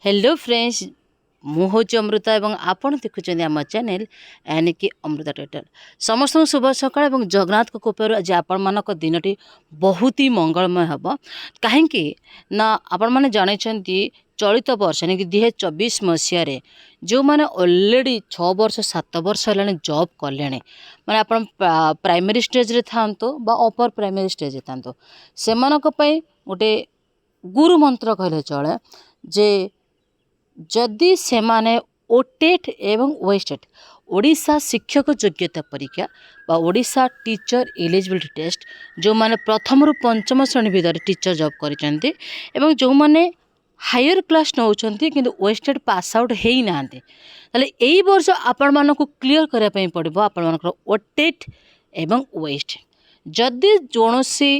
Hello friends मु हूँ अमृता एवं आपण देखुं आम चैनल यानी कि अमृता टाइटल समस्त शुभ सकाळ एवं जगन्नाथ कृपार आज आपण मानक दिन बहुत ही मंगलमय हम कहीं ना आपण मैंने जानते चलित वर्ष यानी कि 2024 मसीह जो मैंने ऑलरेडी 6 वर्ष 7 वर्ष है जॉब कले मैंने आप प्राइमरी स्टेज रे था अपर प्राइमरी स्टेज था से गोटे गुरु मंत्र कहले चले जे जदि से माने ओटेट एवं वेस्टेट ओडिशा शिक्षक योग्यता परीक्षा बा ओडिशा टीचर एलिजिबिलिटी टेस्ट जो माने प्रथम रु पंचम श्रेणी भितर टीचर जॉब करिसेंती एवं जो माने हायर क्लास नौचंती किंतु वेस्टेड पास आउट हेई नांती ताले एई वर्ष आपण मानको क्लियर करिया पई पड़िबो आपण मानकर ओटेट एवं वेस्ट जदि जोनसी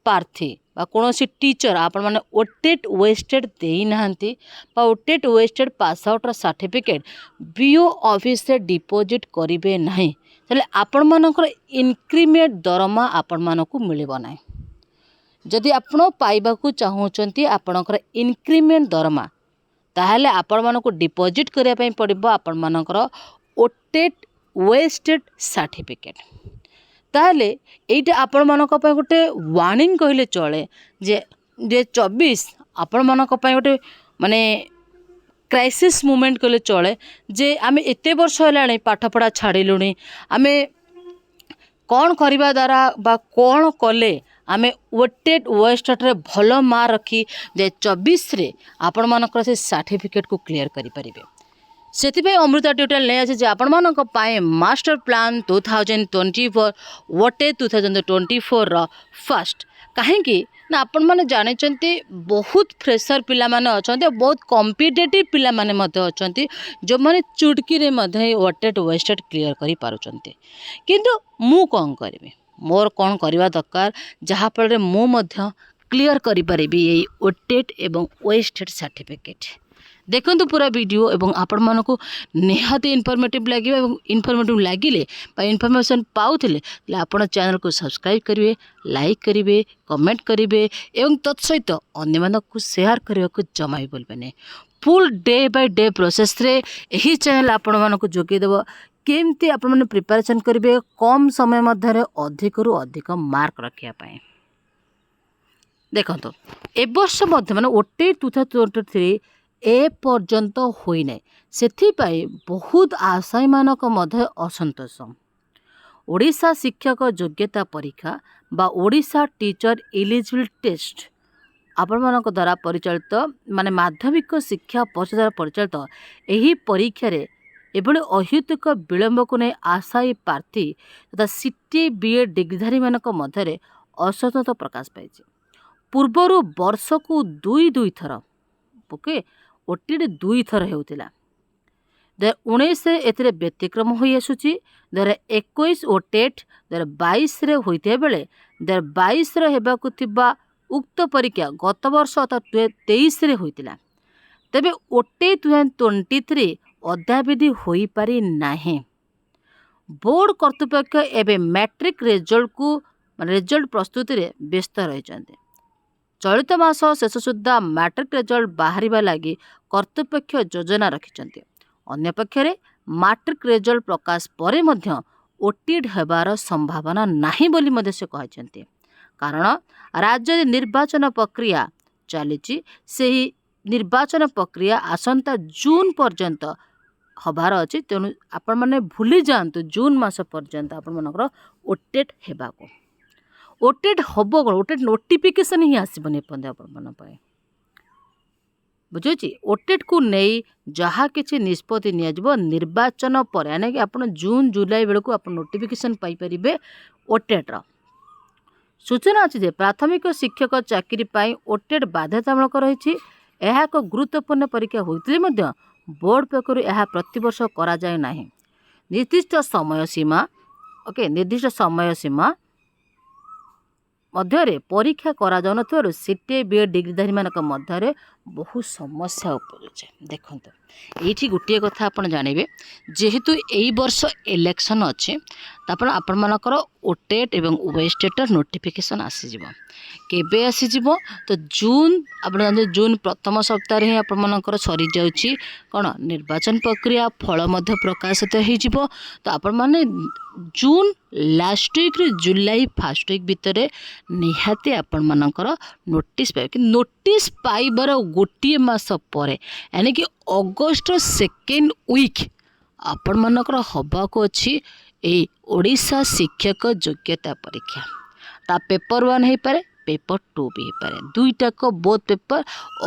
प्रार्थी बा कौन टीचर आपण मैंने ओटेट वेस्टेड दे ना ओटेट वेस्टेड pass out certificate BO office से डिपोजिट करेंगे ना ताले आपण मानकर इनक्रीमेंट दरमा आपण मानकु मिलिबो ना जदि आपण पाइबाकू चाहूचंती आपणकर इनक्रीमेंट दरमा ताहले आपण मानकु डिपोजिट करिया पई पड़िबो आपण मानकर ओटेट वेस्टेड सर्टिफिकेट ताहले एइटा आपण मानक पय गोटे वार्निंग कहले चले जे 24 आपण मानक पय गोटे माने क्राइसिस मोमेंट कहले चले जे आमे एते वर्ष हलाणी पाठ पढ़ा छाड़िलुणी आमे कौन करबा द्वारा बा कौन कले आमे ओटेड वेस्टेड रे भल मार्क रखी 24 रे आपण मानकर से सर्टिफिकेट को क्लियर करि परिबे से अमृता ट्यूटोरियल नहीं आसे आपण मानक पाए मास्टर प्लान 2024 वटे 2024 रो फर्स्ट कहीं ना आपण माने जाने बहुत फ्रेशर पिला माने अछंते बहुत कॉम्पिटिटिव पिला माने मते अछंती जो माने चुटकी रे मधे वटेड वेस्टेड क्लियर करि पारुचंते किंतु मु कोन करबे मोर कोन करबा दरकार जहा पर मु मध्य क्लियर करि परिबी एई वटेड एवं वेस्टेड सर्टिफिकेट देखु पूरा वीडियो एवं आपण मानक निहाती इनफॉर्मेटिव लगे इनफॉर्मेटिव लगिले इनफॉर्मेशन पाउथिले आपण चैनल को सब्सक्राइब करेंगे लाइक करेंगे कमेंट करेंगे एवं तत्सहित अन्य मानक शेयर करने को जमा भी बोलबे full day by day process रे यही चैनल आपण मानक जोगेदेव केमती आपण माने प्रिपरेशन करेंगे कम समय मध्य अधिक रु अधिक मार्क रखिया देखो ए वर्ष मध्य माने ओटे 2023 ए पर्यंत होई नै सेथिपाई बहुत आशायी मानक मध्य असंतोष ओडिशा शिक्षक योग्यता परीक्षा बा ओडिशा टीचर एलिजिबिलिटी टेस्ट आपण मानक द्वारा परिचालित माने माध्यमिक शिक्षा परिषद द्वारा परिचालित एही परीक्षा रे एभली अहेतुक विलंब को नहीं आशायी प्रार्थी तथा सीटी बीएड डिग्रीधारी मानक मध्य असंतोष प्रकाश पाई पूर्वर वर्ष को दुई थर ओके ओटीडी 2 थर होता 2019 एथिरे व्यतिक्रम हो आसूची 2021 ओटेट 2022 रे होइते बेले 2022 रे हेबाकु थिबा उक्त परीक्षा गत वर्ष अर्थात 2023 रे होइतिला तेबे ओटे 2023 अद्याविधि होई पारि नाही बोर्ड कर्तृपक्ष एबे मैट्रिक रिजल्ट को रिजल्ट प्रस्तुति रे व्यस्त रहिचंते चलित मास शेष सुधा मैट्रिक रिजल्ट बाहर लगी कर्तृपक्ष योजना रखिंट अन्य पक्षरे मैट्रिक रिजल्ट प्रकाश पर ओटीड हेबार संभावना नहीं बोली मध्य से कहते कारण राज्य निर्वाचन प्रक्रिया चली से निर्वाचन प्रक्रिया आसंता जून पर्यंत हबार अच्छी तेणु आपण मैंने भूली जातु जून मास पर्यंत आपण मनकर ओटेड हेबाको ओटेड हम कौन ओटेड नोटिफिकेशन ही आसबनी अपन बुझे ओटेड को नहीं जहाँ किसी निष्पत्ति निर्वाचन पर यानी कि आप जून जुलाई बेलू आप नोटिफिकेशन पाइपर ओटेड्र सूचना अच्छी प्राथमिक शिक्षक चाकरी ओटेड बाध्यतामूलक रही एक गुरुत्वपूर्ण परीक्षा होते बोर्ड पक्षर यह प्रतिवर्ष करा जाए ना निर्दिष्ट समय सीमा ओके निर्दिष्ट समय सीमा मध्य परीक्षा करा जाउनथारु सीटे बीएड डिग्रीधारी मानक मध्य बहु समस्या उपजे देखो ये गोटे कथा आप जानवे जेहेतु यही वर्ष इलेक्शन अच्छे तापर आपण मानकर ओटेट एवं वेस्टेटर नोटिफिकेशन आसीज केबे आसीज तो जून आप जून प्रथम सप्ताह ही आपण मानकर सरी जाउची कौन निर्वाचन प्रक्रिया फल मध्य प्रकाशित हो तो आपण माने जून लास्ट वीक रे जुलाई फास्ट वीक भितर निहाती आपण मानकर नोटिस पाइबे कि नोटिस पाइबार गोटे मास पर यानी कि अगस्ट सेकेंड वीक आपण मानकर हवा को अच्छी ए ओडिशा शिक्षक योग्यता परीक्षा ता पेपर 1 हो पारे पेपर 2 भी हो पारे दुईटाक बोथ पेपर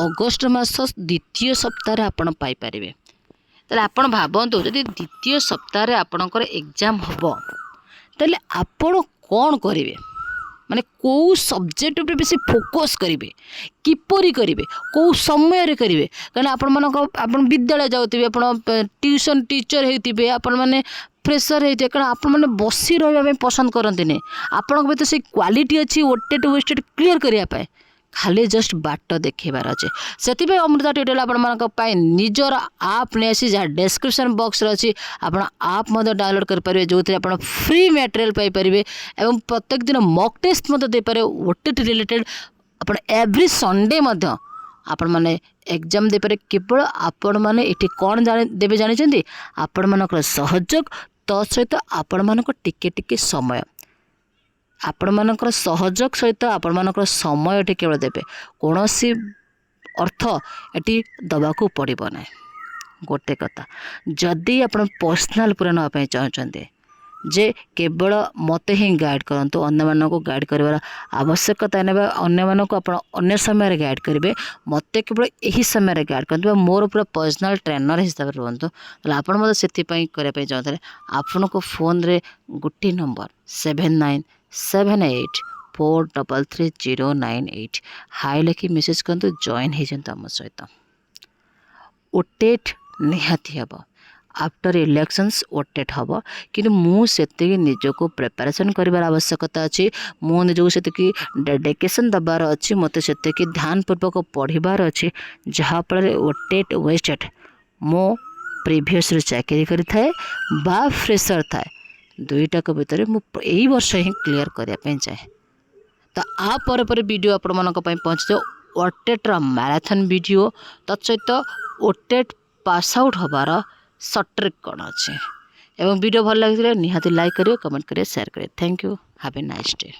अगस्ट मास द्वितीय सप्ताह आपण पाई परिबे ताले आपण भाबंतु जदि द्वितीय सप्ताह आपणकर एग्जाम हम ताले आपण कौन करेंगे माने कौ सब्जेक्ट उपरे बेसी फोकस करेंगे किपरि करेंगे कौ समय करेंगे कहना आपण विद्यालय जाऊे आप ट्यूशन टीचर होते आपण मैंने प्रेसर होते कारण आपण मैंने बसी रहा पसंद करते आपण तो से क्वालिटी अच्छी ओटेट वेस्टेड क्लीयर करने खाली जस्ट बाट देखेबार अच्छे से अमृता ट्यूटोरियल आपण निजर आप नहीं आसी जहाँ डिस्क्रिप्शन बॉक्स अच्छी आप आप डाउनलोड करेंगे जो थे आप फ्री मटेरियल पाइपर एवं प्रत्येक दिन मॉक टेस्ट दे पारे ओटेट रिलेटेड आप एवरी संडे आपण माने एग्जाम दे पारे केवल आपण माने एठी कौन देवे जानी आपण मानकर सहयोग तो सहित आपण मानक टिके टिके समय आपण मानकर सहयोग सहित आपण मानकर समय एठी केवल देबे कौन सी अर्थ एटी दबाकू पड़ो ना गोटे कथा जदि आप पर्सनाल पूरा नापी चाहते जे केवल मते ही गाइड करंतु अन्य मानक गाइड कर आवश्यकता ना अन्य मानक अन्य समय गाइड करेंगे मते केवल यही समय गाइड करते मोर पूरा पर्सनाल ट्रेनर हिसाब से रुहतु आपड़ मतलब से चाहते आपण को फोन रे गोटे नंबर 7978433098 हाई लिखि मेसेज करते जॉइन हो आम सहित ओटेट निहाती हम आफ्टर इलेक्शंस ओटेट हम कि मुझे निजको प्रिपरेशन कर आवश्यकता अच्छी मु निजको से डेडिकेशन दबार अच्छी मत से ध्यानपूर्वक पढ़ार अच्छी जहाँफल ओटेट वेस्टेड मो प्रीवियस चाकरी करें बा फ्रेशर थाए दुईटाक भितर यही वर्ष ही क्लीयर करने चाहे तो आ पर वीडियो आपण मानक पहुँच जाओ ओटेट्र मैराथन वीडियो तत्सहित ओटेट पास आउट हबार सर्ट ट्रिक कौन अच्छे एवं वीडियो भल लगे निहाती लाइक करिए कमेंट करिए शेयर करिए thank you have a nice day.